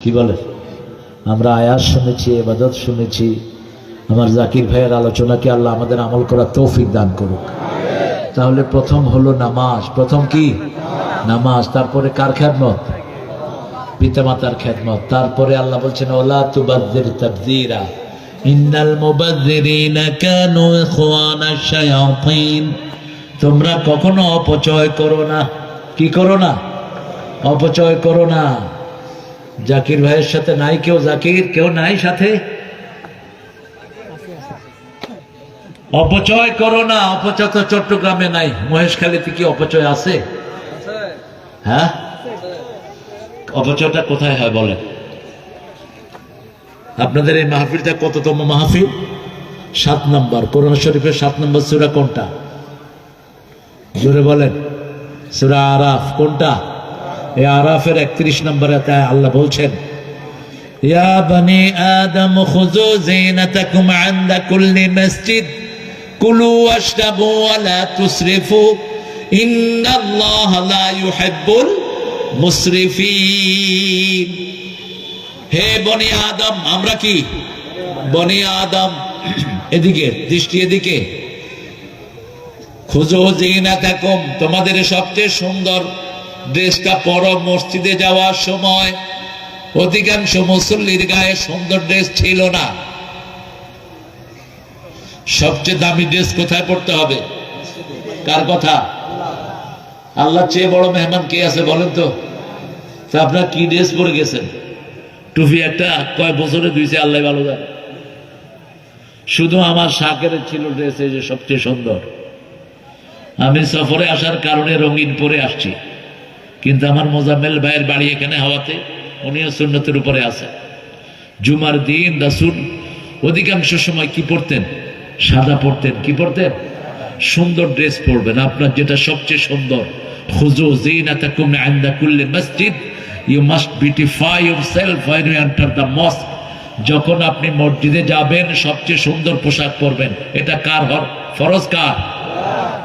কি বলে? আমরা আয়াত শুনেছি, ইবাদত শুনেছি। আমার জাকির ভাইয়ের আলোচনাকে আল্লাহ আমাদের আমল করার তৌফিক দান করুক। তাহলে প্রথম হলো নামাজ। প্রথম কি? নামাজ। তারপরে কার খেদমত? পিতামাতার খেদমত। তারপরে আল্লাহ বলছেন ওয়ালা তুবাযজির তাবযীরা ইন্নাল মুবাযযিরিনা কানু ইখওয়ানাশ শায়াতিন। তোমরা কখনো অপচয় করো না। কি করো না? অপচয় করো না। জাকির ভাইয়ের সাথে নাই কেউ? জাকির কেউ নাই সাথে? অপচয় করো না। অপচয় তো চট্টগ্রামে নাই, মহেশখালীতে কি অপচয় আছে? হ্যাঁ, অপচয়টা কোথায় হয় বলেন? আপনাদের এই মাহফিলটা কততম মাহফিল? 7 নম্বর। কোরআন শরীফের 7 নম্বর সূরা কোনটা? জোরে বলেন। সূরা আরাফ। কোনটা? এই আরাফের 31 নম্বরে আল্লাহ বলছেন ইয়া বনি আদম খুযু যিনাতাকুম ইনদা কুল্লি মসজিদ কুলু ওয়াশরাবু ওয়া লা তুসরিফু ইন্নাল্লাহা লা ইউহিব্বুল মুসরিফিন। হে বনি আদম, আমরা কি বনি আদম? এদিকে দৃষ্টি, এদিকে। খুযু যিনাতাকুম, তোমাদের সবচেয়ে সুন্দর ড্রেসটা পরো। মসজিদে যাওয়ার সময় অধিকাংশ মুসল্লির গায়ে সুন্দর ড্রেস ছিল না। সবচেয়ে দামি ড্রেস কোথায় পড়তে হবে? কার কথা? আল্লাহ চেয়ে বড় মেহমান কে আছে বলেন তো? আপনার কি ড্রেস পরে গেছেন? টুপি একটা কয় বছরে ধুইছে আল্লাহ ভালো জানে। শুধু আমার শাকের ছিল ড্রেস এই যে সবচেয়ে সুন্দর। আমি সফরে আসার কারণে রঙিন পরে আসছি, কিন্তু আমার মোজাম্মেল ভাইয়ের বাড়ি এখানে হওয়াতে উনিও সুন্নতের উপরে আছে। জুমার দিন রাসূল অধিকাংশ সময় কি পড়তেন? সাদা পড়তেন। কি পড়তেন? সুন্দর ড্রেস পরবেন, আপনার যেটা সবচেয়ে সুন্দর। খুযু যিনাতাকুম ইনদা কুল্লি মসজিদ, you must beautify yourself when you enter the mosque। যখন আপনি মসজিদে যাবেন সবচেয়ে সুন্দর পোশাক পরবেন। এটা কার ফরজ? কার?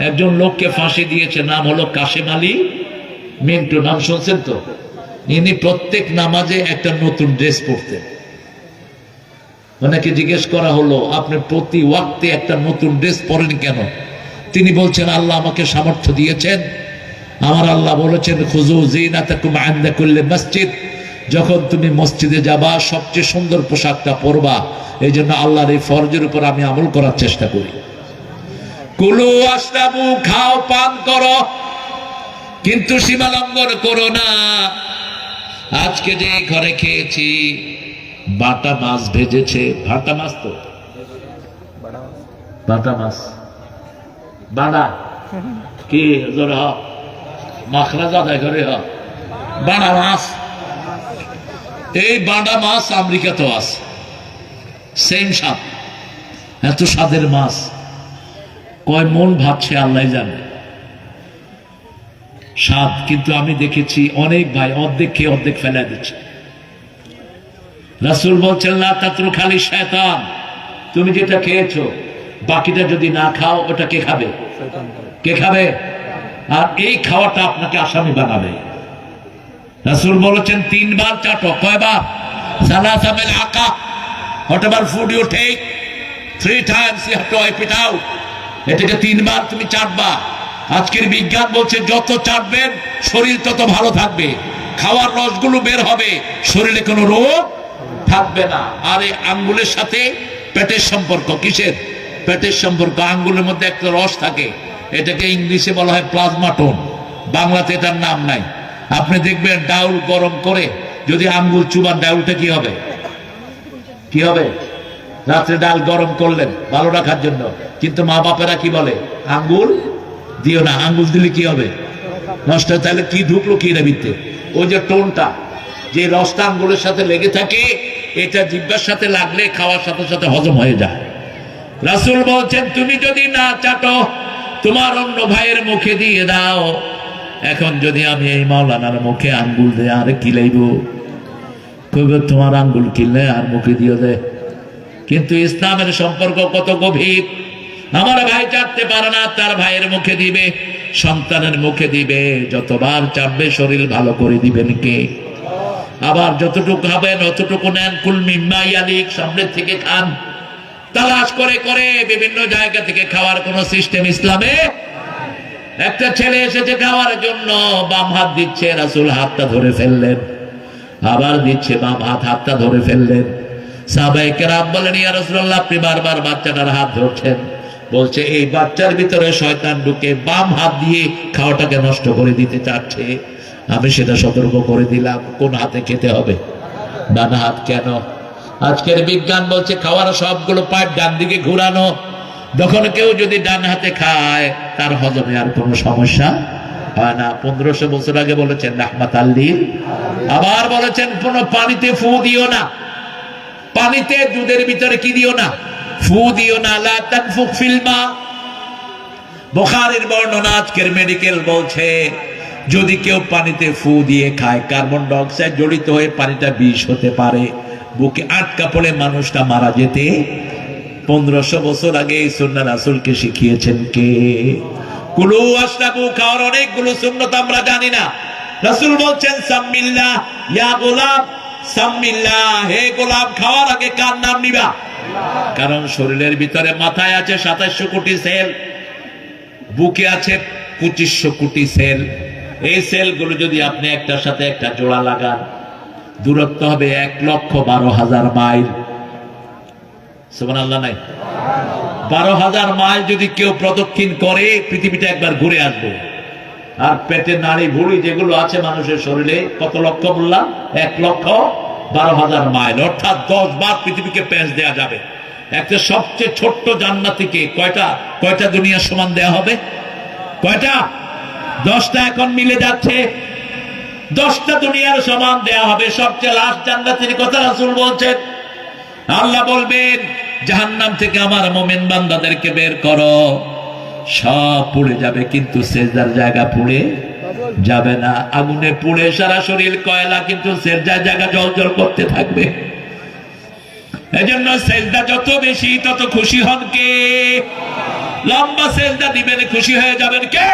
একজন লোককে ফাঁসি দিয়েছে, নাম হলো কাশেম আলী মিন্টু। নাম শুনছেন তো? ইনি প্রত্যেক নামাজে একটা নতুন ড্রেস পরতেন। ওনাকে জিজ্ঞেস করা হলো আপনি প্রতি ওয়াক্তে একটা নতুন ড্রেস পরেন কেন? তিনি বলছেন আল্লাহ আমাকে সামর্থ্য দিয়েছেন। আমার আল্লাহ বলেছেন খুযু যিনাতাকুম ইনদা কুল্লি মসজিদ, যখন তুমি মসজিদে যাবা সবচেয়ে সুন্দর পোশাকটা পরবা। এই জন্য আল্লাহর এই ফরজের উপর আমি আমল করার চেষ্টা করি। কুলু ওয়াশরাবু, খাও পান করো, কিন্তু সীমা লঙ্ঘন করো না। আজকে যে ঘরে খেয়েছি বাটা মাছ ভেজেছে, ভাটা মাছ তো বাটা মাছ, বাড়া কি জোরে হ মাখরা জাদাই করে হ বাড়া মাছ। এই বাড়া মাছ আমেরিকাতেও আছে, সেম স্বাদ। এত স্বাদের মাছ কয় মন ভাবছে আল্লাহ জানে স্বাদ। কিন্তু আমি দেখেছি অনেক ভাই অর্ধেক খেয়ে অর্ধেক ফেলে দিচ্ছে। রাসূল বলছেন লা তাতরু খালি শয়তান, তুমি যেটা খেয়েছো বাকিটা যদি না খাও ওটা কে খাবে? কে খাবে? আর এই খাওয়াটা আপনাকে আসামি বানাবে। রাসূল বলেছেন 3 বার চাটো। কয়বার? সালাসা মিল আকা। whatever food you take 3 times you have to wipe it out। এটাকে 3 বার তুমি চাটবা। আজকের বিজ্ঞান বলছে যত চাটবেন শরীর তত ভালো থাকবে, খাওয়ার রসগুলো বের হবে, শরীরে কোনো রোগ থাকবে না। আর এই আঙ্গুলের সাথে পেটের সম্পর্ক। কিসের? পেটের সম্পর্ক। আঙ্গুলের মধ্যে একটা রস থাকে, এটাকে ইংলিশে বলা হয় প্লাজমা টোন, বাংলাতে এটার নাম নাই। আপনি দেখবেন ডাউল গরম করে যদি আঙ্গুল চুবান ডাউলটা কি হবে? কি হবে? রাত্রে ডাল গরম করলেন ভালো রাখার জন্য, কিন্তু মা বাপেরা কি বলে? আঙ্গুল দিও না। আঙ্গুল দিলে কি হবে? নষ্ট। তাহলে কি ঢুকলো কি ভিতরে? ওই যে টোনটা, যে রসটা আঙ্গুলের সাথে লেগে থাকে, এটা জিহ্বার সাথে লাগলে খাওয়ার সাথে সাথে হজম হয়ে যায়। রাসূল বলছেন তুমি যদি না চাটো তোমার অন্য ভাইয়ের মুখে দিয়ে দাও। এখন যদি আমি এই মাওলানার মুখে আঙ্গুল দে, আরে কি লাইব? কইবে তোমার আঙ্গুল কিনলে আর মুখে দিয়ে দে। কিন্তু ইসলামের সম্পর্ক কত গভীর। আমার ভাই চাটতে পারে না, তার ভাইয়ের মুখে দিবে, সন্তানের মুখে দিবে। যতবার চাটবে শরীর ভালো করে দিবেন কে? আবার যতটুকু খাবেন অতটুকু নেন, কুল মিম্মা ইয়ালিক, সামনের থেকে খান। তালাশ করে করে বিভিন্ন জায়গা থেকে খাওয়ার কোন সিস্টেম ইসলামে। একটা ছেলে এসেছে খাওয়ার জন্য, বাম হাত দিচ্ছে, রাসূল হাতটা ধরে ফেললেন, আবার দিচ্ছে বাম হাতটা ধরে ফেললেন। সাহাবায়ে কেরাম বলেন, ইয়া রাসূলুল্লাহ, আপনি বারবার বাচ্চাটার হাত ধরছেন। বলছে এই বাচ্চার ভিতরে শয়তান ঢুকে বাম হাত দিয়ে খাওয়াটাকে নষ্ট করে দিতে চাচ্ছে। আমি সেটা সতর্ক করে দিলাম, কোন হাতে খেতে হবে, ডান হাত। কেন? আজকের বিজ্ঞান বলছে খাওয়ার সবগুলো পাইপ ডান দিকে ঘুরানো। যখন কেউ যদি ডান হাতে খায় তার হজমে আর কোনো সমস্যা হয় না। 1500 বছর আগে বলেছেন রাহমাতাল লিল। আবার বলেছেন কোনো পানিতে ফু দিও না, পানিতে দুধের ভিতরে কি দিও না, ফু দিও না। লা তানফুখ ফিল মা। বুখারীর বর্ণনা, আজকের মেডিকেল বলছে যদি কেউ পানিতে ফু দিয়ে খায়, কার্বন ডাই অক্সাইড জড়িত হয়ে পানিটা বিষ হতে পারে, বুকে আটকা পড়ে মানুষটা মারা যেতে। 1500 বছর আগে এই সুন্নাহ রাসূলকে শিখিয়েছেন কে? কুলু ওয়াশরাবু, খাওয়ার অনেকগুলো সুন্নাত আমরা জানি না। রাসূল বলছেন সাম্মিল্লাহ ইয়া গোলাম, সাম্মিল্লাহ, হে গোলাম, খাওয়ার আগে কার নাম নিবা? কারণ শরীরের ভিতরে মাথায় আছে 2700 কোটি সেল, বুকে আছে 2500 কোটি সেল। এই সেলগুলো যদি আপনি একটার সাথে একটা জোড়া লাগান, দূরত্ব হবে 1,12,000 মাইল। সুবহানাল্লাহ নাই? 12,000 মাইল যদি কেউ প্রদক্ষিণ করে, পৃথিবীটা একবার ঘুরে আসবে। আর পেটের নাড়ি ভুঁড়ি যেগুলো আছে মানুষের শরীরে, কত লক্ষ বললাম? 1,12,000 মাইল, অর্থাৎ 10 বার পৃথিবীকে পেঁচ দেয়া যাবে। একটা সবচেয়ে ছোট্ট জান্নাতীকে কয়টা দুনিয়ার সমান দেয়া হবে? কয়টা? 10টা এখন মিলে যাচ্ছে, 10টা দুনিয়ার সমান দেয়া হবে। সবচেয়ে লাস্ট জান্নাতের কথা রাসূল বলছেন। আল্লাহ বলবেন জাহান্নাম থেকে আমার মুমিন বান্দাদেরকে বের করো, সব পুড়ে যাবে কিন্তু সেজদার জায়গা পুড়ে যাবে না। আগুনে পুড়ে সারা শরীর কয়লা, কিন্তু সেজদার জায়গা জ্বলজ্বল করতে থাকবে। এজন্য সেজদা যত বেশি তত খুশি হন কে? লম্বা সেজদা দিবেন, খুশি হয়ে যাবেন কে?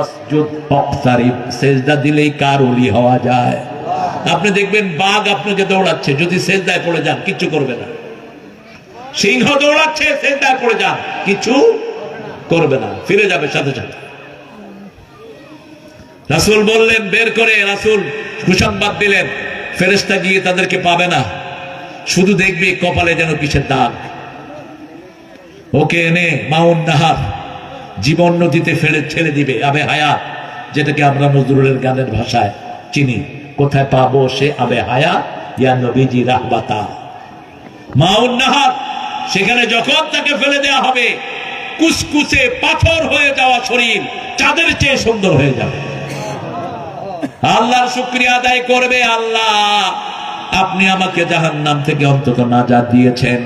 আসজুদ ওয়াকতারিব, সেজদা দিলেই কার ওলি হওয়া যায়। আপনি দেখবেন বাঘ আপনাকে দৌড়াচ্ছে, যদি সেজদায় পড়ে যান কিচ্ছু করবে না। সিংহ দৌড়াচ্ছে, সেজদায় পড়ে যান কিছু করবে না, ফিরে যাবে সাথে সাথে। রাসূল বললেন বের করে, রাসূল সুসংবাদ দিলেন ফেরেশতা গিয়ে তাদেরকে পাবে না, শুধু দেখবে কপালে যেন কিসের দাগ। ওকে এনে মাউন নাহার, জীবন নদীতে ছেড়ে দিবে, আবে হায়াত, যেটাকে আমরা নজরুলের গানের ভাষায় চিনি। কোথায় পাবো সে আবে হায়াত? ইয়া নবীজি রাহবাতা। মাউন নাহার, সেখানে যখন তাকে ফেলে দেওয়া হবে, কুসকুসে পাথর হয়ে যাওয়া শরীর চাঁদের চেয়ে সুন্দর হয়ে যাবে। আল্লাহর শুকরিয়া আদায় করবে, আল্লাহ আপনি আমাকে জাহান্নাম থেকে অন্তত নাজাত দিয়েছেন।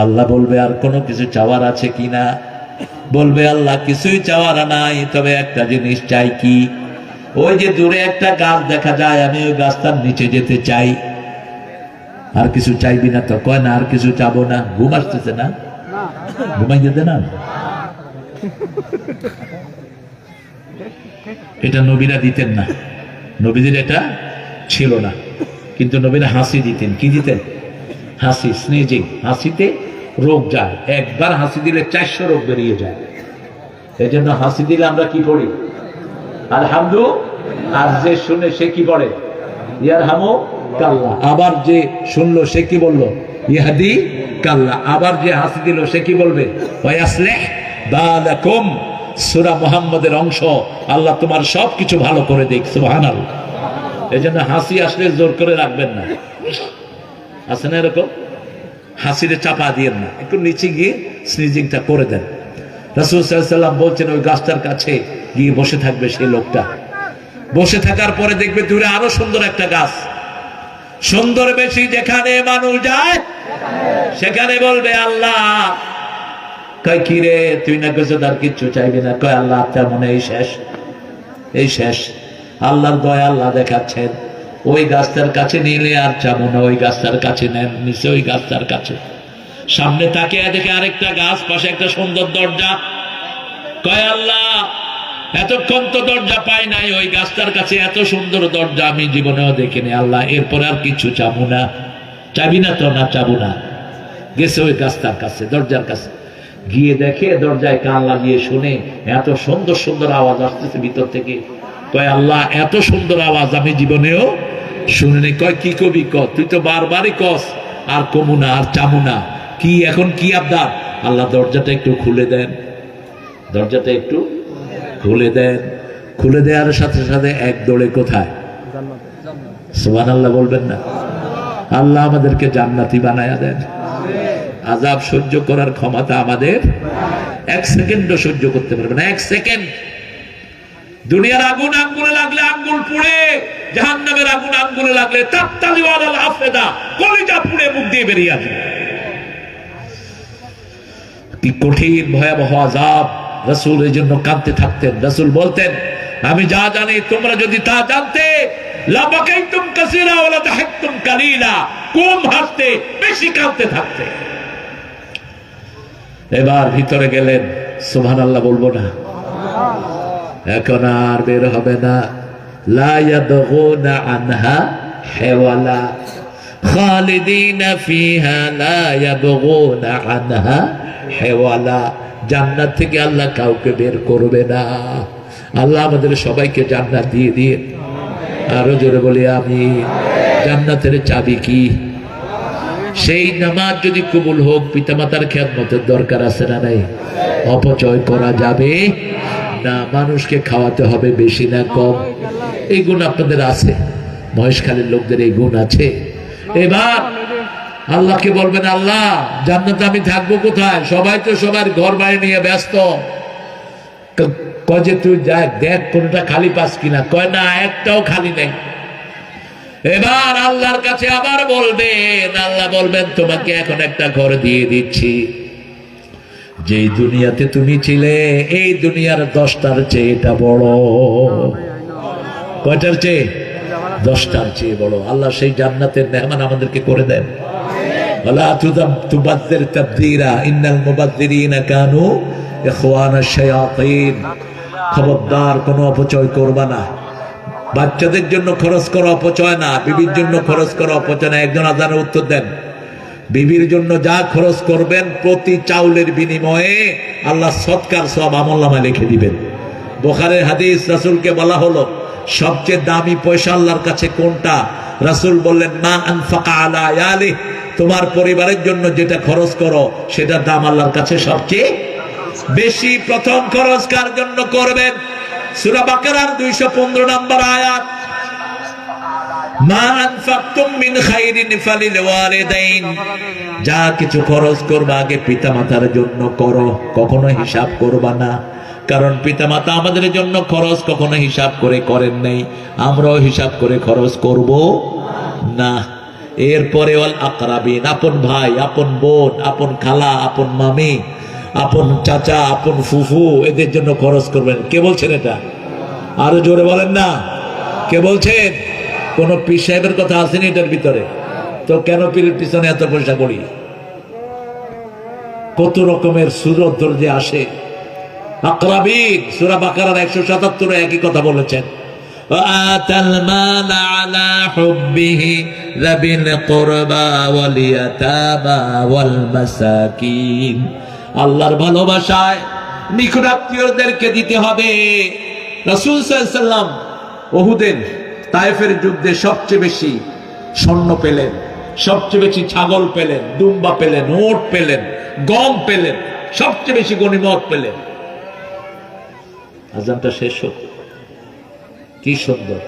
আল্লাহ বলবে আর কোনো কিছু চাওয়ার আছে কিনা? বলবে আল্লাহ কিছুই চাওয়ার নাই, তবে একটা জিনিস চাই। কি? ওই যে দূরে একটা গাছ দেখা যায়, আমি ওই গাছটার নিচে যেতে চাই। আর কিছু চাইবি না? তো কয় না আর কিছু চাবো না। ঘুম আসতেছে না? ঘুমাই যেতে না? এটা নবীরা দিতেন না, নবীদের এটা ছিল না। কিন্তু নবীরা হাসি দিতেন। কি দিতেন? হাসি, স্নেজিং। হাসিতে রোগ যায়, একবার হাসি দিলে 400 রোগ বেরিয়ে যায়। এই জন্য হাসি দিলে আমরা কি পড়ি? আলহামদুলিল্লাহ। আর যে শুনে সে কি পড়ে? ইয়ারহামু কাল্লা। আবার যে শুনলো সে কি বললো? ইয়াহদি কাল্লা। আবার যে হাসি দিল সে কি বলবে? ওয়াসলিহ বালাকুম। সূরা মুহাম্মদের অংশ, আল্লাহ তোমার সবকিছু ভালো করে দেখ। সুবহানাল্লাহ। এই জন্য হাসি আসলে জোর করে রাখবেন না। আছে না এরকম? হাসিরে চাপা দিয়েন না, একটু নিচে গিয়ে স্নিজিংটা করে দেন। রাসূল সাল্লাল্লাহু আলাইহি ওয়াসাল্লাম বলছেন ওই গাছটার কাছে গিয়ে বসে থাকবে সেই লোকটা। বসে থাকার পরে দেখবে দূরে আরো সুন্দর একটা গাছ, সুন্দর বেশি, যেখানে মানুষ যায় সেখানে বলবে আল্লাহ। কয় কি রে, তুই না কিছু তার কিচ্ছু চাইবি না? কয় আল্লাহ আপনার মনে এই শেষ, এই শেষ। আল্লাহর দয়া আল্লাহ দেখাচ্ছেন, ওই গাছটার কাছে নিলে আর চাবো না, ওই গাছটার কাছে নেন। নিচে ওই গাছটার কাছে, সামনে তাকিয়ে দেখে আরেকটা গাছ, পাশে একটা সুন্দর দরজা। কয় আল্লাহ এতক্ষণ তো দরজা পাই নাই, ওই গাছটার কাছে এত সুন্দর দরজা আমি জীবনেও দেখিনি। আল্লাহ এরপরে আর কিছু চাবো না। চাবি না তো? না চাবো না। গেছে ওই গাছটার কাছে, দরজার কাছে গিয়ে দেখে দরজায় কান লাগিয়ে শুনে এত সুন্দর সুন্দর আওয়াজ আসতেছে ভিতর থেকে। কয় আল্লাহ এত সুন্দর আওয়াজ আমি জীবনেও শুনিনি। কয় কি কবি ক, তুই তো বারবারই কস আর কমু না আর চামু না, কি এখন কি আবদার? আল্লাহ দরজাটা একটু খুলে দেন, দরজাটা একটু খুলে দেন। খুলে দেওয়ার সাথে সাথে এক দৌড়ে কোথায়? সুবহানাল্লাহ বলবেন না? আল্লাহ আমাদেরকে জান্নাতি বানায়া দেন। আযাব সহ্য করার ক্ষমতা আমাদের এক সেকেন্ডও সহ্য করতে পারবে না। এক সেকেন্ড। দুনিয়ার আগুন আঙ্গুলে লাগলে আঙ্গুল পুড়ে, জাহান্নামের আগুন আঙ্গুলে লাগলে তাত্তালি ওয়ালাল আফেদা, কলিজা পুড়ে মুখ দিয়ে বেরিয়ে আসে। কি কঠিন ভয়াবহ আযাব। রাসূল এই জন্য কাঁদতে থাকতেন। রাসূল বলতেন আমি যা জানি তোমরা যদি তা জানতে, লাবাকাইতুম কাসীরা ওয়া লাদাহাকতুম কালীলা, কম হাসতে বেশি কাঁদতে থাকতে। এবার ভিতরে গেলেন, সুবহানাল্লাহ বলবো না? এখন আর বের হবে না। লা ইয়াদগুনা আনহা হিওয়ালা, খালিদিনা ফিহা লা ইয়াবগুনা আনহা হিওয়ালা। জান্নাত থেকে আল্লাহ কাউকে বের করবে না। আল্লাহ আমাদের সবাইকে জান্নাত দিয়ে দিয়ে। আরো জোরে বলি আমি। জান্নাতের চাবি কি? সেই নামাজ যদি কবুল হোক, পিতামাতার খেদমতের দরকার আছে না নাই? অপচয় করা যাবে না। মানুষকে খাওয়াতে হবে বেশি না কম। এই গুণ আপনাদের আছে, মহেশখালীর লোকদের এই গুণ আছে। এবার আল্লাহকে বলবেন আল্লাহ জান্নাতে আমি থাকবো কোথায়? সবাই তো সবার ঘর বাড়ি নিয়ে ব্যস্ত। কয় যে তুই দেখ কোনটা খালি পাস কিনা। কয় না, একটাও খালি নেই। এবার আল্লাহর কাছে আবার বলবেন, আল্লাহ বলবেন তোমাকে এখন একটা ঘর দিয়ে দিচ্ছি। যেই দুনিয়াতে তুমি ছিলে এই দুনিয়ার 10টার চেয়ে এটা বড়। কয়টার চেয়ে? 10টার চেয়ে বড়। আল্লাহ সেই জান্নাতের মেহমান আমাদেরকে করে দেন। ওয়ালা তুবাজ্জির তাবযীরা, ইন্নাল মুবাজ্জিরিনা কানু ইখওয়ানাশ শায়াতিন। খবরদার কোনো অপচয় করবা না। বাচ্চাদের জন্য খরচ করা অপচয় না, বিবির জন্য খরচ করা অপচয় না। একজন আজানের উত্তর দেন। বিবির জন্য যা খরচ করবেন প্রতি চাউলের বিনিময়ে আল্লাহ সদকার সওয়াব আমলনামায় লিখে দিবেন। বুখারীর হাদিস, রাসূলকে বলা হলো সবচেয়ে দামি পয়সা আল্লাহর কাছে কোনটা? রাসূল বললেন মা আনফাকা আলা ইয়ালি, তোমার পরিবারের জন্য যেটা খরচ করো সেটার দাম আল্লাহর কাছে সবচেয়ে বেশি। প্রথম খরচ কার জন্য করবেন? সূরা বাকারার 215 নম্বর আয়াত, মা আনফাকতুম মিন খাইরিন ফালিল ওয়ালিদাইন। যা কিছু খরচ করবা আগে পিতামাতার জন্য করো, কখনো হিসাব করবা না। কারণ পিতামাতা আমাদের জন্য খরচ কখনো হিসাব করে করেন নাই, আমরাও হিসাব করে খরচ করব না। এরপরে ওয়াল আকরাবিন, আপন ভাই, আপন বোন, আপন খালা, আপন মামি, আপন চাচা, আপন ফুফু, এদের জন্য খরচ করবেন। কে বলছেন এটা? আরো জোরে বলেন না। কে বলছেন? কোন পীর সাহেবের কথা আসেনি এটার ভিতরে? তো কেন পীরের পিছনে এত পয়সা করি? কত রকমের সুরত যে আসে। আকরাবিন সূরা বাকারার 177 একই কথা বলেছেন। আতাল মাল আলা হুব্বিহি যাবিল কুরবা ওয়াল ইয়াতামা ওয়াল মাসাকিন। আল্লাহর ভালোবাসায় নিকট আত্মীয়দেরকে দিতে হবে। রাসূল সাল্লাল্লাহু আলাইহি ওয়াসাল্লাম উহুদের তায়েফের যুদ্ধে সবচেয়ে বেশি স্বর্ণ পেলেন, সবচেয়ে বেশি ছাগল পেলেন, দুম্বা পেলেন, উট পেলেন, গম পেলেন, সবচেয়ে বেশি গনিমত পেলেন। আজানটা শেষ হোক। কি সুন্দর।